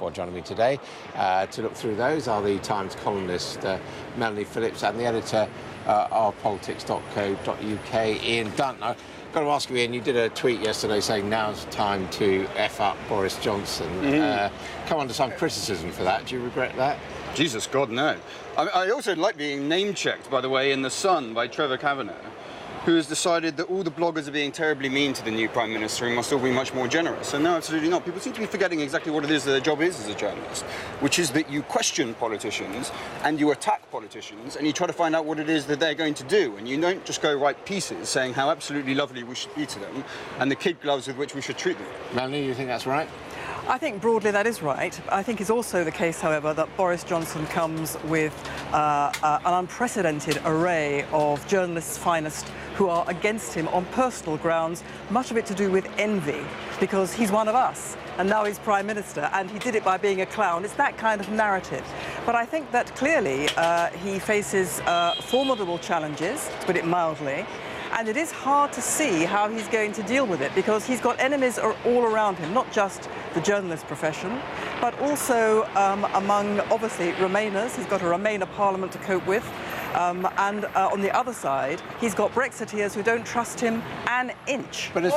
Well, joining me today to look through those are the Times columnist Melanie Phillips and the editor of politics.co.uk, Ian Dunt. I've got to ask you, Ian, you did a tweet yesterday saying now's time to F up Boris Johnson. Come under some criticism for that. Do you regret that? Jesus, God, no. I also like being name-checked, by the way, in The Sun by Trevor Kavanagh, who has decided that all the bloggers are being terribly mean to the new Prime Minister and must all be much more generous. And no, absolutely not. People seem to be forgetting exactly what it is that their job is as a journalist, which is that you question politicians and you attack politicians and you try to find out what it is that they're going to do. And you don't just go write pieces saying how absolutely lovely we should be to them and the kid gloves with which we should treat them. Melanie, you think that's right? I think broadly that is right. I think it's also the case, however, that Boris Johnson comes with an unprecedented array of journalists' finest who are against him on personal grounds, much of it to do with envy, because he's one of us, and now he's Prime Minister, and he did it by being a clown. It's that kind of narrative. But I think that clearly he faces formidable challenges, to put it mildly, and it is hard to see how he's going to deal with it, because he's got enemies all around him, not just the journalist profession, but also among, obviously, Remainers. He's got a Remainer parliament to cope with. And on the other side, he's got Brexiteers who don't trust him an inch. But as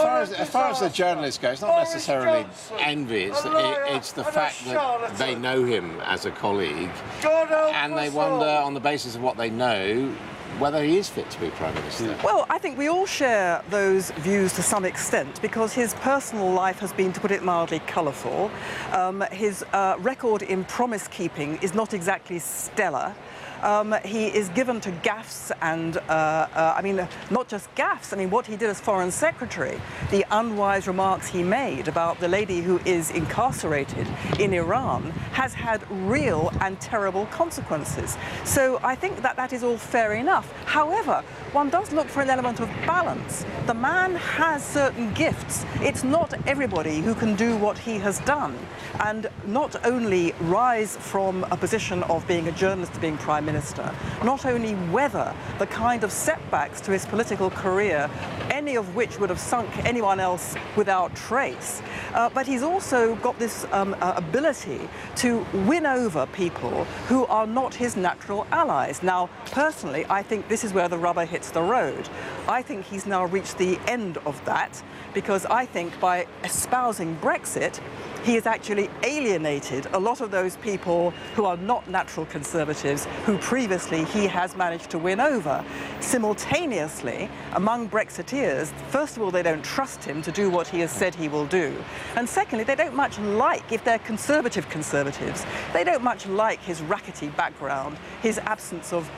far as the journalists go, it's not necessarily envy. It's the fact that they know him as a colleague, and they wonder, on the basis of what they know, whether he is fit to be Prime Minister. Well, I think we all share those views to some extent, because his personal life has been, to put it mildly, colourful. His record in promise-keeping is not exactly stellar. He is given to gaffes and, I mean, not just gaffes. I mean, what he did as Foreign Secretary, the unwise remarks he made about the lady who is incarcerated in Iran has had real and terrible consequences. So I think that that is all fair enough. However, one does look for an element of balance. The man has certain gifts. It's not everybody who can do what he has done, and not only rise from a position of being a journalist to being Prime Minister, not only weather the kind of setbacks to his political career, any of which would have sunk anyone else without trace, but he's also got this ability to win over people who are not his natural allies. Now, personally, I think this is where the rubber hits the road. I think he's now reached the end of that, because I think by espousing Brexit, he has actually alienated a lot of those people who are not natural Conservatives, who previously he has managed to win over. Simultaneously, among Brexiteers, first of all, they don't trust him to do what he has said he will do. And secondly, they don't much like, if they're Conservatives, they don't much like his rackety background, his absence of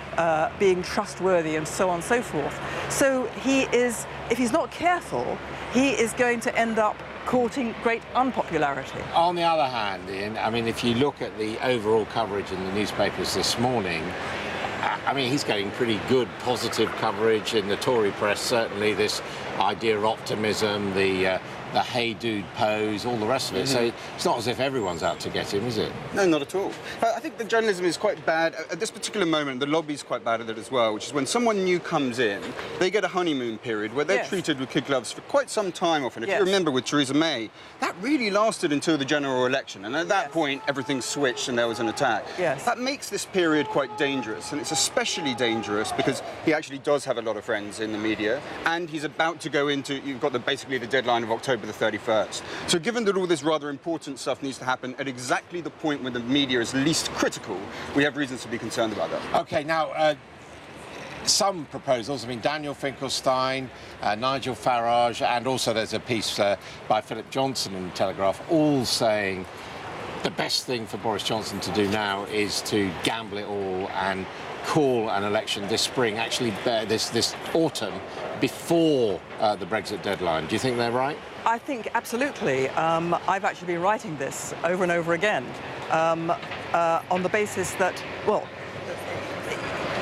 being trustworthy and so on and so forth. So he is, if he's not careful, he is going to end up courting great unpopularity. On the other hand, Ian, I mean, if you look at the overall coverage in the newspapers this morning, I mean, he's getting pretty good positive coverage in the Tory press, certainly this idea of optimism, the hey dude pose, all the rest of it. So it's not as if everyone's out to get him, is it? No, not at all. I think the journalism is quite bad. At this particular moment, the lobby's quite bad at it as well, which is when someone new comes in, they get a honeymoon period where they're treated with kid gloves for quite some time often. If you remember with Theresa May, that really lasted until the general election. And at that point, everything switched and there was an attack. That makes this period quite dangerous. And it's especially dangerous because he actually does have a lot of friends in the media. And he's about to go into, you've got basically the deadline of October the 31st. So given that all this rather important stuff needs to happen at exactly the point when the media is least critical, we have reasons to be concerned about that. OK, now, some proposals, I mean, Daniel Finkelstein, Nigel Farage, and also there's a piece by Philip Johnson in the Telegraph, all saying the best thing for Boris Johnson to do now is to gamble it all and call an election this spring, actually this autumn, before the Brexit deadline. Do you think they're right? I think absolutely. I've actually been writing this over and over again on the basis that, well,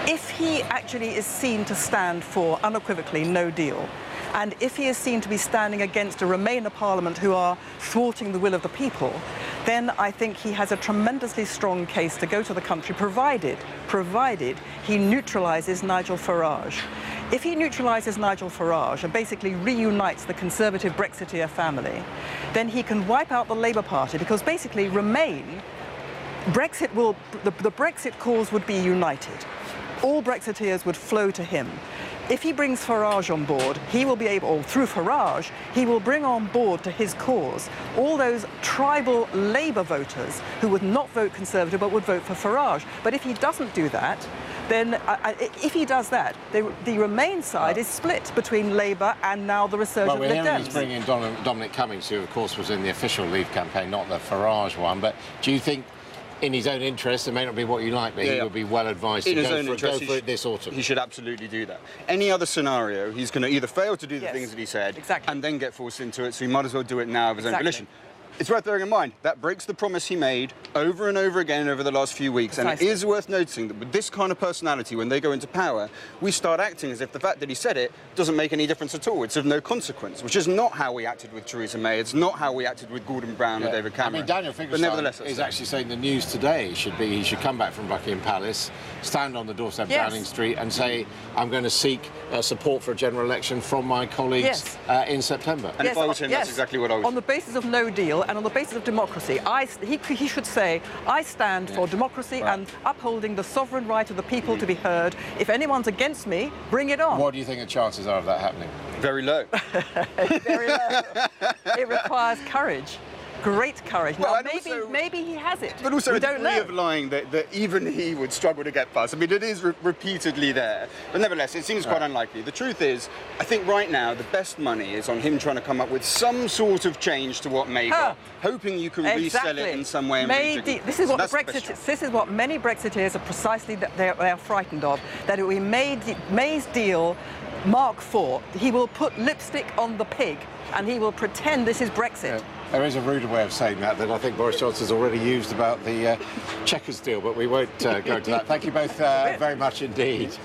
if he actually is seen to stand for unequivocally no deal, and if he is seen to be standing against a Remainer parliament who are thwarting the will of the people, then I think he has a tremendously strong case to go to the country, provided he neutralises Nigel Farage. If he neutralises Nigel Farage and basically reunites the Conservative Brexiteer family, then he can wipe out the Labour Party, because basically Remain, Brexit will, the Brexit cause would be united. All Brexiteers would flow to him. If he brings Farage on board, he will be able, or through Farage, he will bring on board to his cause all those tribal Labour voters who would not vote Conservative but would vote for Farage. But if he doesn't do that, then if he does that, the Remain side is split between Labour and now the resurgent Lib Dems. Well, he's bringing in Dominic Cummings, who of course was in the official Leave campaign, not the Farage one. But do you think, in his own interest, it may not be what you like, but he would be well advised to go for it this autumn? He should absolutely do that. Any other scenario, he's going to either fail to do the things that he said and then get forced into it, so he might as well do it now of his own volition. It's worth bearing in mind, that breaks the promise he made over and over again over the last few weeks. And it is worth noticing that with this kind of personality, when they go into power, we start acting as if the fact that he said it doesn't make any difference at all. It's of no consequence, which is not how we acted with Theresa May. It's not how we acted with Gordon Brown or David Cameron. I mean, Daniel Finkelstein is actually saying the news today should be he should come back from Buckingham Palace, stand on the doorstep of Downing Street and say, I'm going to seek support for a general election from my colleagues in September. And if I was him, that's exactly what I would. On the basis of no deal and on the basis of democracy, he should say, I stand for democracy and upholding the sovereign right of the people to be heard. If anyone's against me, bring it on. What do you think the chances are of that happening? Very low. Very low. It requires courage. Great courage. Well, now, maybe he has it. But also we a don't degree know. of lying that even he would struggle to get past. I mean, it is repeatedly there. But nevertheless, it seems quite unlikely. The truth is, I think right now the best money is on him trying to come up with some sort of change to what May got, hoping you can resell it in some way. This is what this is what many Brexiteers are precisely they are frightened of. That it will be May's deal Mark IV. He will put lipstick on the pig and he will pretend this is Brexit. There is a ruder way of saying that I think Boris Johnson's already used about the Chequers deal, but we won't go into that. Thank you both very much indeed.